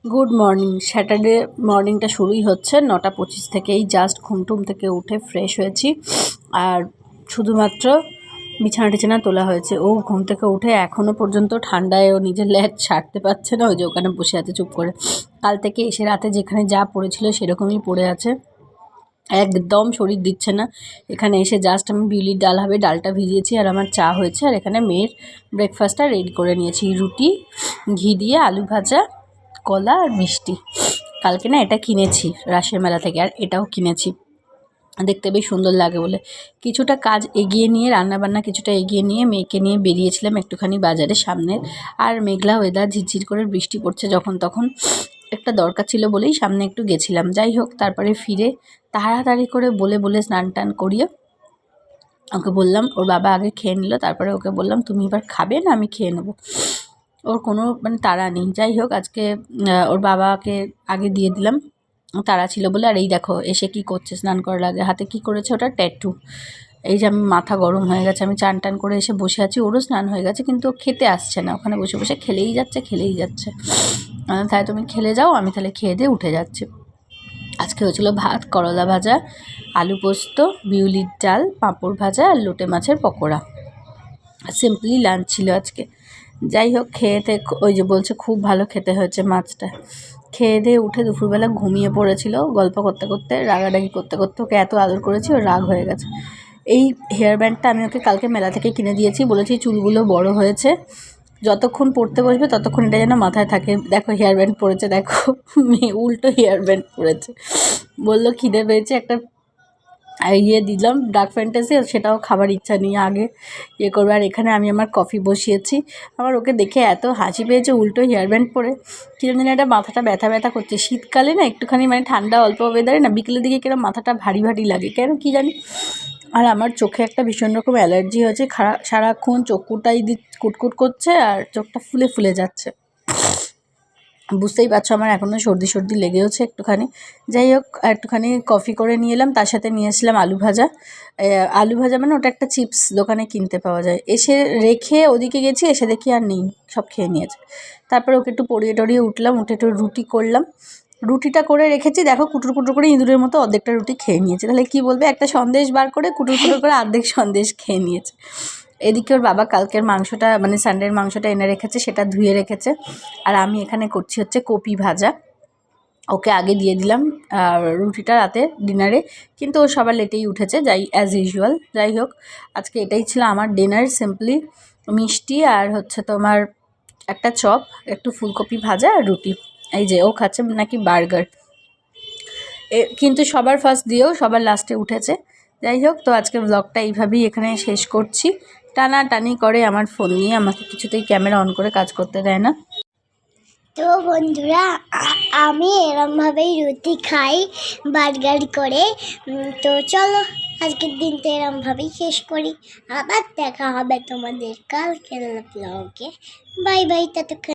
Good morning. Saturday মর্নিংটা শুরুই হচ্ছে 9:25 থেকেই। জাস্ট ঘুমটুম থেকে উঠে ফ্রেশ হয়েছি, আর শুধুমাত্র বিছানা টিছানা তোলা হয়েছে। ও ঘুম থেকে উঠে এখনও পর্যন্ত ঠান্ডায় ও নিজের ল্যাজ ছাড়তে পারছে না, ওই যে ওখানে বসে আছে চুপ করে। কাল থেকে এসে রাতে যেখানে যা পড়েছিল সেরকমই পড়ে আছে, একদম শরীর দিচ্ছে না। এখানে এসে জাস্ট আমি বিউলির ডাল হবে, ডালটা ভিজিয়েছি, আর আমার চা হয়েছে। আর এখানে মেয়ের ব্রেকফাস্টটা রেডি করে নিয়েছি, রুটি, ঘি দিয়ে আলু ভাজা, কলা আর মিষ্টি। কালকে না এটা কিনেছি রাসের মেলা থেকে, আর এটাও কিনেছি, দেখতে বেশ সুন্দর লাগে বলে। কিছুটা কাজ এগিয়ে নিয়ে, রান্নাবান্না কিছুটা এগিয়ে নিয়ে মেয়েকে নিয়ে বেরিয়েছিলাম একটুখানি বাজারের সামনে। আর মেঘলা ওয়েদার, ঝিরঝির করে বৃষ্টি পড়ছে যখন তখন, একটা দরকার ছিল বলেই সামনে একটু গেছিলাম। যাই হোক, তারপরে ফিরে তাড়াতাড়ি করে বলে বলে স্নান টান করিয়ে ওকে বললাম, ওর বাবা আগে খেয়ে নিল, তারপরে ওকে বললাম তুমি এবার খাবে না আমি খেয়ে নেবো। ওর কোনো তাড়া নেই। যাই হোক, আজকে ওর বাবাকে আগে দিয়ে দিলাম, তাড়া ছিল বলে। আর এই দেখো এসে কি করছে, স্নান করার আগে হাতে কি করেছে, ওটা ট্যাটু। এই যে আমি মাথা গরম হয়ে গেছে, আমি চান টান করে এসে বসে আছি, ওরও স্নান হয়ে গেছে, কিন্তু ও খেতে আসছে না, ওখানে বসে বসে খেলেই যাচ্ছে। তাই তুমি খেলে যাও, আমি তাহলে খেয়ে দিয়ে উঠে যাচ্ছি। আজকে হয়েছিল ভাত, করলা ভাজা, আলু পোস্ত, বিউলির ডাল, পাঁপড় ভাজা আর লোটে মাছের পকোড়া। সিম্পলি লাঞ্চ ছিল আজকে। যাই হোক, খেয়েতে ওই যে বলছে খুব ভালো খেতে হয়েছে মাছটা। খেয়ে দিয়ে উঠে দুপুরবেলা ঘুমিয়ে পড়েছিল, গল্প করতে করতে, রাগারাগি করতে করতে। ওকে এত আদর করেছি, ওর রাগ হয়ে গেছে। এই হেয়ার ব্যান্ডটা আমি ওকে কালকে মেলা থেকে কিনে দিয়েছি, বলেছি চুলগুলো বড় হয়েছে, যতক্ষণ পড়তে বসবে ততক্ষণ এটা যেন মাথায় থাকে। দেখো হেয়ার ব্যান্ড পড়েছে, দেখো মেয়ে উল্টো হেয়ার ব্যান্ড পড়েছে। বললো খিদে পেয়েছে, একটা দিলাম ডার্ক ফ্যান্টাসি, সেটাও খাবার ইচ্ছা নেই, আগে করবে। আর এখানে আমি আমার কফি বসিয়েছি। আমার ওকে দেখে এত হাসি পেয়েছে, উল্টো হেয়ার ব্যান্ড পরে কিরম যেন একটা মাথাটা ব্যথা করছে। শীতকালে না একটুখানি ঠান্ডা অল্প ওয়েদারে না বিকেলের দিকে কিরম মাথাটা ভারী লাগে, কেন কি জানি। আর আমার চোখে একটা ভীষণ রকম অ্যালার্জি হয়েছে, সারাক্ষণ চোখ কুটকুট করছে, আর চোখটা ফুলে ফুলে যাচ্ছে। বুঝতেই পারছো আমার এখনও সর্দি লেগেওছে একটুখানি। যাই হোক, একটুখানি কফি করে নিয়ে এলাম, তার সাথে নিয়ে এসেছিলাম আলু ভাজা। আলু ভাজা ওটা একটা চিপস দোকানে কিনতে পাওয়া যায়। এসে রেখে ওদিকে গেছি, এসে দেখি আর নেই, সব খেয়ে নিয়েছে। তারপরে ওকে একটু পরিয়ে টরিয়ে উঠলাম, উঠে একটু রুটি করলাম। রুটিটা করে রেখেছি, দেখো কুটুর করে ইঁদুরের মতো অর্ধেকটা রুটি খেয়ে নিয়েছে। তাহলে কি বলবে, একটা সন্দেশ বার করে কুটুর করে অর্ধেক সন্দেশ খেয়ে নিয়েছে। এদিকে ওর বাবা কালকের মাংসটা সানডের মাংসটা এনে রেখেছে, সেটা ধুয়ে রেখেছে। আর আমি এখানে করছি হচ্ছে কপি ভাজা, ওকে আগে দিয়ে দিলাম আর রুটিটা রাতে ডিনারে, কিন্তু ও সবার লেটেই উঠেছে, অ্যাজ ইউজুয়াল। যাই হোক, আজকে এটাই ছিল আমার ডিনার, সিম্পলি মিষ্টি আর হচ্ছে তোমার একটা চপ, একটু ফুলকপি ভাজা আর রুটি। এই যে ও খাচ্ছে নাকি বার্গার, কিন্তু সবার ফার্স্ট দিয়েও সবার লাস্টে উঠেছে। যাই হোক, তো আজকে ব্লগটা এইভাবেই এখানে শেষ করছি। টানাটানি করে আমার ফোন নিয়ে, আমাকে কিছুতেই ক্যামেরা অন করে কাজ করতে দেয় না। তো বন্ধুরা, আমি এরমভাবেই রুটি খাই বার্গার করে। তো চলো আজকের দিনটা এরমভাবেই শেষ করি। আবার দেখা হবে তোমাদের কালকের ব্লগে। বাই বাই, ততক্ষণ।